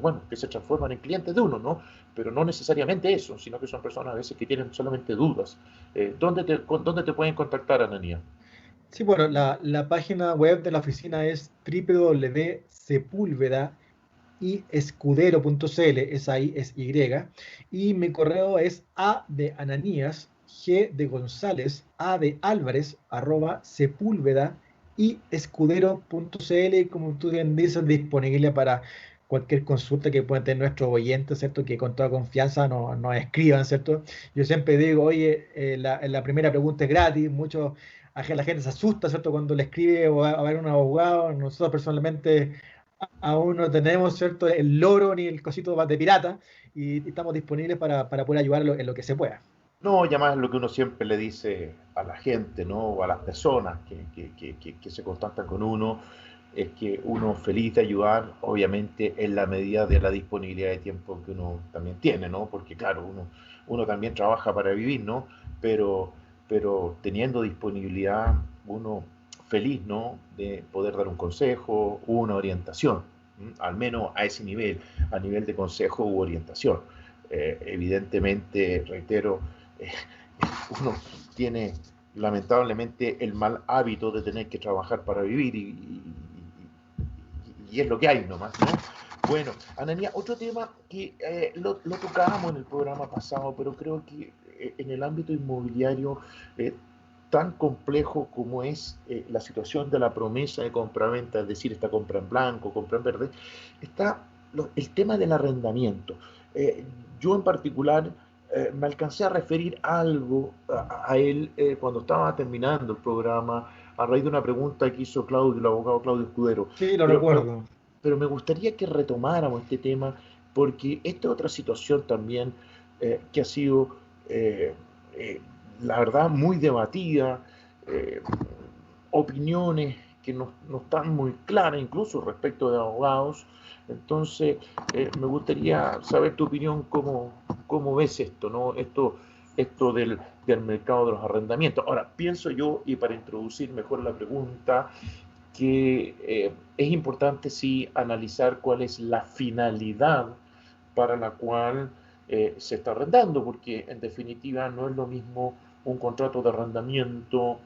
[SPEAKER 1] bueno, que se transforman en clientes de uno, ¿no? Pero no necesariamente eso, sino que son personas a veces que tienen solamente dudas. ¿Dónde te pueden contactar, Ananía?
[SPEAKER 2] Sí, bueno, la página web de la oficina es www.sepúlveda.escudero.cl, es ahí, es Y, y mi correo es a de Ananías, g de González, a de Álvarez, arroba sepúlveda y escudero.cl, y como tú bien dices, disponible para cualquier consulta que puedan tener nuestros oyentes, ¿cierto? Que con toda confianza nos escriban, ¿cierto? Yo siempre digo, oye, la primera pregunta es gratis, la gente se asusta, ¿cierto? Cuando le escribe o a ver un abogado. Nosotros personalmente aún no tenemos, ¿cierto? El loro ni el cosito de pirata, y estamos disponibles para poder ayudar en lo que se pueda.
[SPEAKER 1] No, y además lo que uno siempre le dice a la gente, ¿no? O a las personas que se contactan con uno, es que uno feliz de ayudar, obviamente en la medida de la disponibilidad de tiempo que uno también tiene, ¿no? Porque claro, uno también trabaja para vivir, ¿no? Pero, pero teniendo disponibilidad, uno feliz, ¿no? De poder dar un consejo, una orientación, ¿m? Al menos a ese nivel, a nivel de consejo u orientación. Evidentemente, reitero, eh, uno tiene lamentablemente el mal hábito de tener que trabajar para vivir y es lo que hay nomás, ¿no? Bueno, Ananía, otro tema que lo tocábamos en el programa pasado, pero creo que en el ámbito inmobiliario, tan complejo como es la situación de la promesa de compraventa, es decir, esta compra en blanco, compra en verde, está el tema del arrendamiento. Eh, yo en particular me alcancé a referir algo a él cuando estaba terminando el programa, a raíz de una pregunta que hizo Claudio, el abogado Claudio Escudero.
[SPEAKER 2] Sí, lo
[SPEAKER 1] Pero, pero,
[SPEAKER 2] recuerdo.
[SPEAKER 1] pero me gustaría que retomáramos este tema, porque esta otra situación también que ha sido, eh, eh, la verdad, muy debatida, eh, opiniones que no están muy claras, incluso respecto de abogados. Entonces, me gustaría saber tu opinión, cómo ves esto, ¿no? Esto del mercado de los arrendamientos. Ahora, pienso yo, y para introducir mejor la pregunta, que es importante sí analizar cuál es la finalidad para la cual se está arrendando, porque en definitiva no es lo mismo un contrato de arrendamiento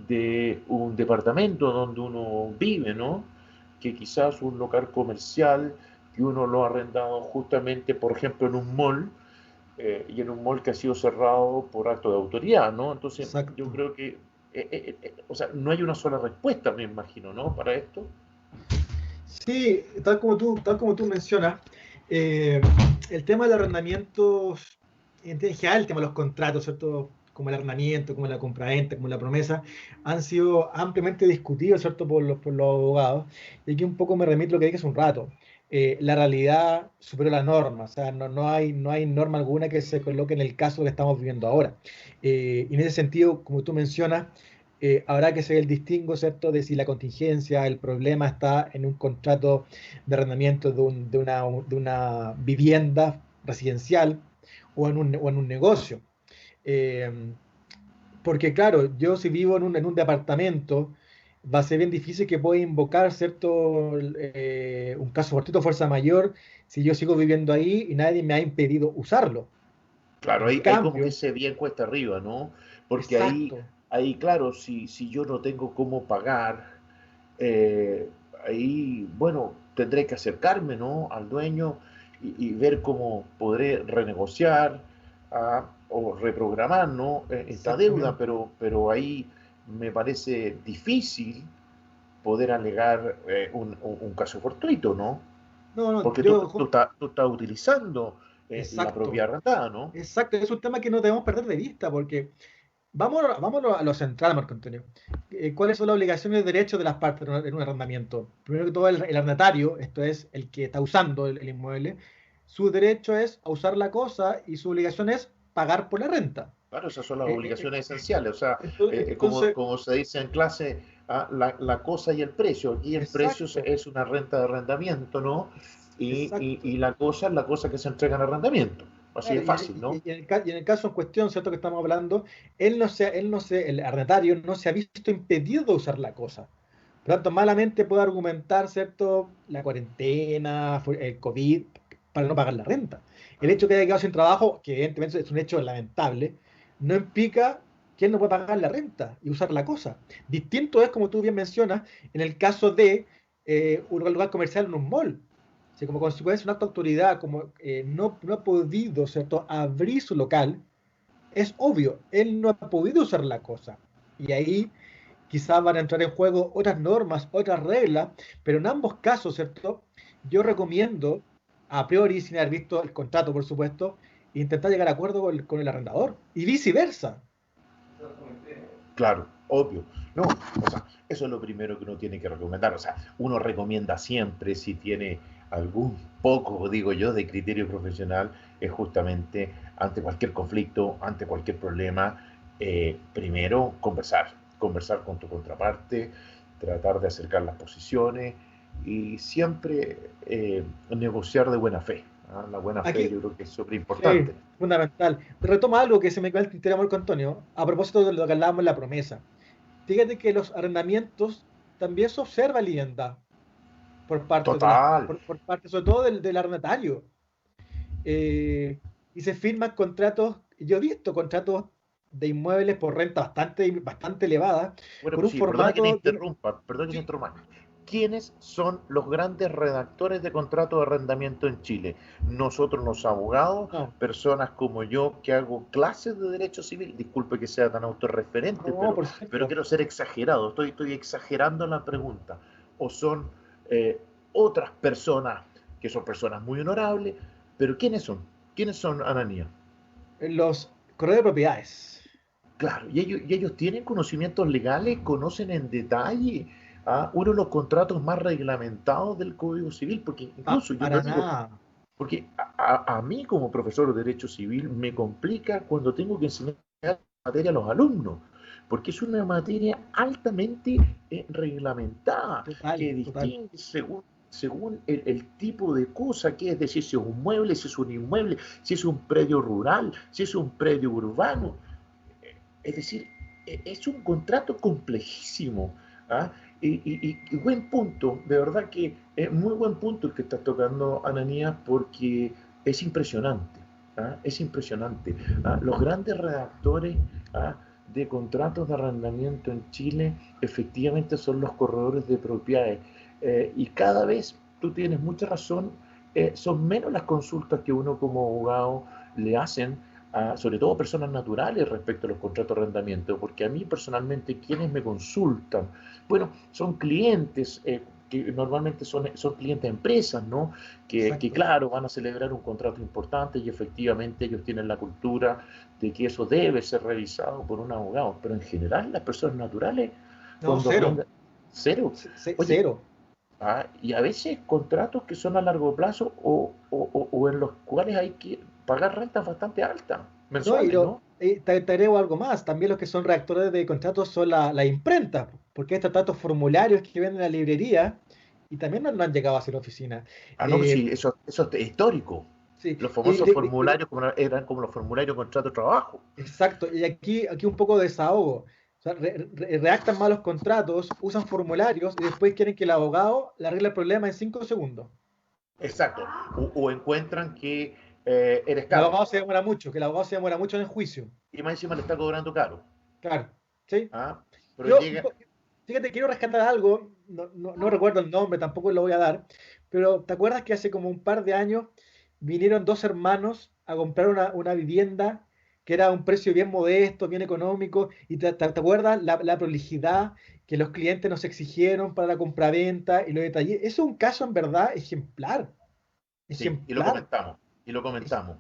[SPEAKER 1] de un departamento donde uno vive, ¿no? Que quizás un local comercial que uno lo ha arrendado justamente, por ejemplo, en un mall, y en un mall que ha sido cerrado por acto de autoridad, ¿no? Entonces, yo
[SPEAKER 2] Exacto.
[SPEAKER 1] creo que, o sea, no hay una sola respuesta, me imagino, ¿no? Para esto.
[SPEAKER 2] Sí, tal como tú mencionas, eh, el tema del arrendamiento, en general, el tema de los contratos, ¿cierto? Como el arrendamiento, como la compraventa, como la promesa, han sido ampliamente discutidos, ¿cierto? Por los abogados. Y aquí un poco me remito a lo que dije hace un rato. La realidad superó la norma, o sea, no hay norma alguna que se coloque en el caso que estamos viviendo ahora. Y en ese sentido, como tú mencionas, habrá que hacer el distingo, ¿cierto?, de si la contingencia, el problema está en un contrato de arrendamiento de una vivienda residencial o en un negocio. Eh, Porque claro, yo si vivo en un departamento, va a ser bien difícil que pueda invocar, ¿cierto?, un caso fortuito, fuerza mayor, si yo sigo viviendo ahí y nadie me ha impedido usarlo.
[SPEAKER 1] Claro,
[SPEAKER 2] En
[SPEAKER 1] hay como que
[SPEAKER 2] cambio,
[SPEAKER 1] se bien cuesta arriba, ¿no? Porque
[SPEAKER 2] exacto.
[SPEAKER 1] ahí claro, si yo no tengo cómo pagar, eh, ahí, bueno, tendré que acercarme, ¿no? Al dueño y ver cómo podré renegociar, o reprogramar, ¿no? Esta deuda,
[SPEAKER 2] Exactamente.
[SPEAKER 1] pero ahí me parece difícil poder alegar un caso fortuito, ¿no?
[SPEAKER 2] No, no,
[SPEAKER 1] Porque tú estás utilizando la
[SPEAKER 2] exacto,
[SPEAKER 1] propiedad arrendada, ¿no?
[SPEAKER 2] exacto. Es un tema que no debemos perder de vista porque vámonos a lo central, Marco Antonio. ¿Cuáles son las obligaciones y derechos de las partes en un arrendamiento? Primero que todo, el arrendatario, esto es el que está usando el inmueble, su derecho es a usar la cosa y su obligación es pagar por la renta.
[SPEAKER 1] Claro, esas son las
[SPEAKER 2] Eh, eh,
[SPEAKER 1] obligaciones esenciales. O sea,
[SPEAKER 2] entonces,
[SPEAKER 1] como se dice en clase, la cosa y el precio. Aquí el precio
[SPEAKER 2] exacto,
[SPEAKER 1] es una renta de arrendamiento, ¿no? Y
[SPEAKER 2] exacto.
[SPEAKER 1] la cosa es la cosa que se entrega en arrendamiento. Así
[SPEAKER 2] Claro,
[SPEAKER 1] de fácil, ¿no?
[SPEAKER 2] y en el caso en cuestión, ¿cierto? Que estamos hablando, el arrendatario no se ha visto impedido de usar la cosa. Por lo tanto, malamente puede argumentar, ¿cierto? La cuarentena, el COVID, para no pagar la renta. El hecho que haya quedado sin trabajo, que evidentemente es un hecho lamentable, no implica que él no puede pagar la renta y usar la cosa. Distinto es, como tú bien mencionas, en el caso de un lugar comercial en un mall. Si como consecuencia de un acto de autoridad, como no ha podido, ¿cierto?, abrir su local, es obvio, él no ha podido usar la cosa. Y ahí quizás van a entrar en juego otras normas, otras reglas, pero en ambos casos, ¿cierto? Yo recomiendo, a priori, sin haber visto el contrato, por supuesto, intentar llegar a acuerdo con el arrendador y viceversa.
[SPEAKER 1] Claro, obvio. No, o sea, eso es lo primero que uno tiene que recomendar. O sea, uno recomienda siempre, si tiene algún poco, digo yo, de criterio profesional, es justamente ante cualquier conflicto, ante cualquier problema, primero conversar con tu contraparte, tratar de acercar las posiciones y siempre negociar de buena fe. ¿Ah? La buena fe
[SPEAKER 2] Aquí,
[SPEAKER 1] yo creo que es súper
[SPEAKER 2] sí,
[SPEAKER 1] importante.
[SPEAKER 2] fundamental. Retoma algo que se me quedó el tintero, Marco Antonio, a propósito de lo que hablábamos en la promesa. Fíjate que los arrendamientos también se observa liviandad por parte
[SPEAKER 1] Total.
[SPEAKER 2] por parte sobre todo del arrendatario. Y se firman contratos, yo he visto contratos de inmuebles por renta bastante elevada,
[SPEAKER 1] Bueno,
[SPEAKER 2] con
[SPEAKER 1] pues
[SPEAKER 2] un
[SPEAKER 1] sí, perdona que te
[SPEAKER 2] formato de...
[SPEAKER 1] interrumpa, perdona que te
[SPEAKER 2] Sí,
[SPEAKER 1] interrumpa. ¿Quiénes son los grandes redactores de contratos de arrendamiento en Chile? Nosotros los abogados,
[SPEAKER 2] no,
[SPEAKER 1] personas como yo que hago clases de derecho civil, disculpe que sea tan autorreferente,
[SPEAKER 2] no, por
[SPEAKER 1] pero
[SPEAKER 2] cierto.
[SPEAKER 1] quiero ser exagerado, estoy exagerando la pregunta. ¿O son otras personas que son personas muy honorables? Pero ¿quiénes son? ¿Quiénes son, Ananía?
[SPEAKER 2] Los corredores de propiedades.
[SPEAKER 1] Claro, y ellos tienen conocimientos legales, conocen en detalle uno de los contratos más reglamentados del Código Civil, porque incluso yo te
[SPEAKER 2] Para
[SPEAKER 1] digo,
[SPEAKER 2] nada.
[SPEAKER 1] porque a mí como profesor de Derecho Civil me complica cuando tengo que enseñar materia a los alumnos, porque es una materia altamente reglamentada,
[SPEAKER 2] Total,
[SPEAKER 1] que
[SPEAKER 2] total.
[SPEAKER 1] distingue según el tipo de cosa que es decir, si es un mueble, si es un inmueble, si es un predio rural, si es un predio urbano. Es decir, es un contrato complejísimo. ¿Ah? Y buen punto, de verdad que es muy buen punto el que estás tocando, Ananías, porque es impresionante. ¿Ah? Es impresionante. ¿Ah? Los grandes redactores ¿ah? de contratos de arrendamiento en Chile efectivamente son los corredores de propiedades. Y cada vez, tú tienes mucha razón, son menos las consultas que uno como abogado le hacen sobre todo personas naturales respecto a los contratos de arrendamiento, porque a mí personalmente quienes me consultan, bueno, son clientes, que normalmente son clientes de empresas, ¿no? Que
[SPEAKER 2] Exacto.
[SPEAKER 1] claro, van a celebrar un contrato importante y efectivamente ellos tienen la cultura de que eso debe ser revisado por un abogado, pero en general las personas naturales,
[SPEAKER 2] No,
[SPEAKER 1] cuando
[SPEAKER 2] cero.
[SPEAKER 1] arriendan, cero. Oye,
[SPEAKER 2] Cero.
[SPEAKER 1] y a veces contratos que son a largo plazo o en los cuales hay que pagar rentas bastante altas,
[SPEAKER 2] No,
[SPEAKER 1] mensuales, ¿no?
[SPEAKER 2] te agrego algo más. También los que son redactores de contratos son la imprenta, porque hay tantos formularios que venden en la librería y también no han llegado a ser oficina.
[SPEAKER 1] No, pues
[SPEAKER 2] Eh,
[SPEAKER 1] sí, eso es histórico.
[SPEAKER 2] sí,
[SPEAKER 1] Los famosos formularios eran como los formularios de contrato de trabajo.
[SPEAKER 2] exacto. Y aquí un poco de desahogo. O sea, redactan malos contratos, usan formularios y después quieren que el abogado le arregle el problema en 5 segundos.
[SPEAKER 1] Exacto. O encuentran que eres
[SPEAKER 2] El
[SPEAKER 1] caro
[SPEAKER 2] abogado se demora mucho, que el abogado se demora mucho en el juicio.
[SPEAKER 1] y más encima le está cobrando caro.
[SPEAKER 2] Claro. ¿Sí?
[SPEAKER 1] ¿Ah? Pero
[SPEAKER 2] Yo,
[SPEAKER 1] llega,
[SPEAKER 2] fíjate, quiero rescatar algo, no recuerdo el nombre, tampoco lo voy a dar, pero ¿te acuerdas que hace como un par de años vinieron dos hermanos a comprar una vivienda que era a un precio bien modesto, bien económico, y te acuerdas la prolijidad que los clientes nos exigieron para la compraventa y los detalles. Eso es un caso en verdad ejemplar,
[SPEAKER 1] Sí,
[SPEAKER 2] ejemplar.
[SPEAKER 1] y lo comentamos,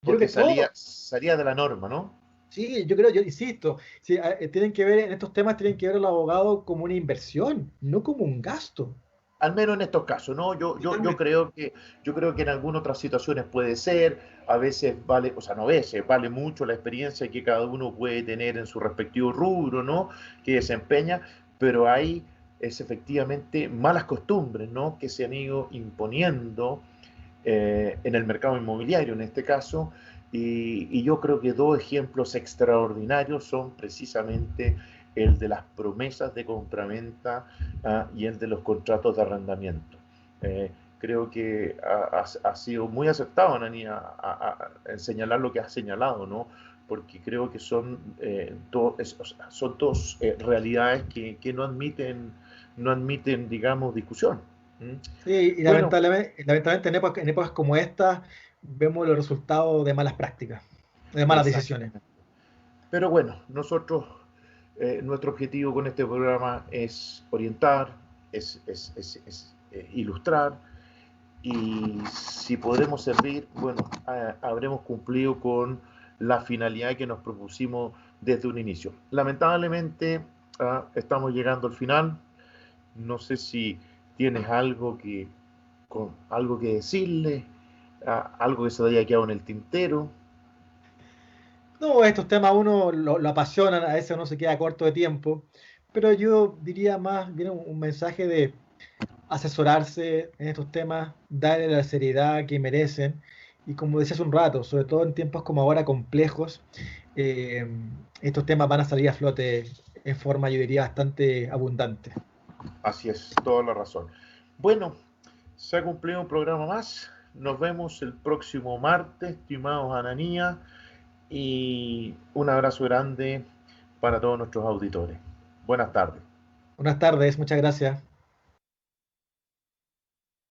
[SPEAKER 2] Yo creo
[SPEAKER 1] porque
[SPEAKER 2] que todo,
[SPEAKER 1] salía de la norma, ¿no?
[SPEAKER 2] sí, yo creo, yo insisto, sí, tienen que ver, en estos temas tienen que ver al abogado como una inversión, no como un gasto.
[SPEAKER 1] Al menos en estos casos, ¿no?
[SPEAKER 2] Totalmente.
[SPEAKER 1] Yo creo que en algunas otras situaciones puede ser, a veces vale, o sea, no a veces, vale mucho la experiencia que cada uno puede tener en su respectivo rubro, ¿no? Que desempeña, pero hay es efectivamente malas costumbres, ¿no? Que se han ido imponiendo en el mercado inmobiliario en este caso, y yo creo que dos ejemplos extraordinarios son precisamente el de las promesas de compraventa y el de los contratos de arrendamiento. Creo que ha sido muy acertado, Nani, en señalar lo que has señalado, ¿no? Porque creo que son dos realidades que no admiten, digamos, discusión. ¿Mm?
[SPEAKER 2] Sí, y
[SPEAKER 1] Bueno,
[SPEAKER 2] lamentablemente en épocas como esta vemos los resultados de malas prácticas, de malas decisiones.
[SPEAKER 1] exactamente. Pero bueno, nuestro objetivo con este programa es orientar, es ilustrar y si podremos servir, bueno, habremos cumplido con la finalidad que nos propusimos desde un inicio. Lamentablemente, estamos llegando al final. No sé si tienes algo que decirle, algo que se haya quedado en el tintero.
[SPEAKER 2] No, estos temas a uno lo apasionan, a veces uno se queda corto de tiempo, pero yo diría más bien un mensaje de asesorarse en estos temas, darle la seriedad que merecen y como decía hace un rato, sobre todo en tiempos como ahora complejos, eh, estos temas van a salir a flote en forma, yo diría, bastante abundante.
[SPEAKER 1] Así es, toda la razón. Bueno, se ha cumplido un programa más. Nos vemos el próximo martes, estimados Ananía, y un abrazo grande para todos nuestros auditores. Buenas tardes.
[SPEAKER 2] Buenas tardes, muchas gracias.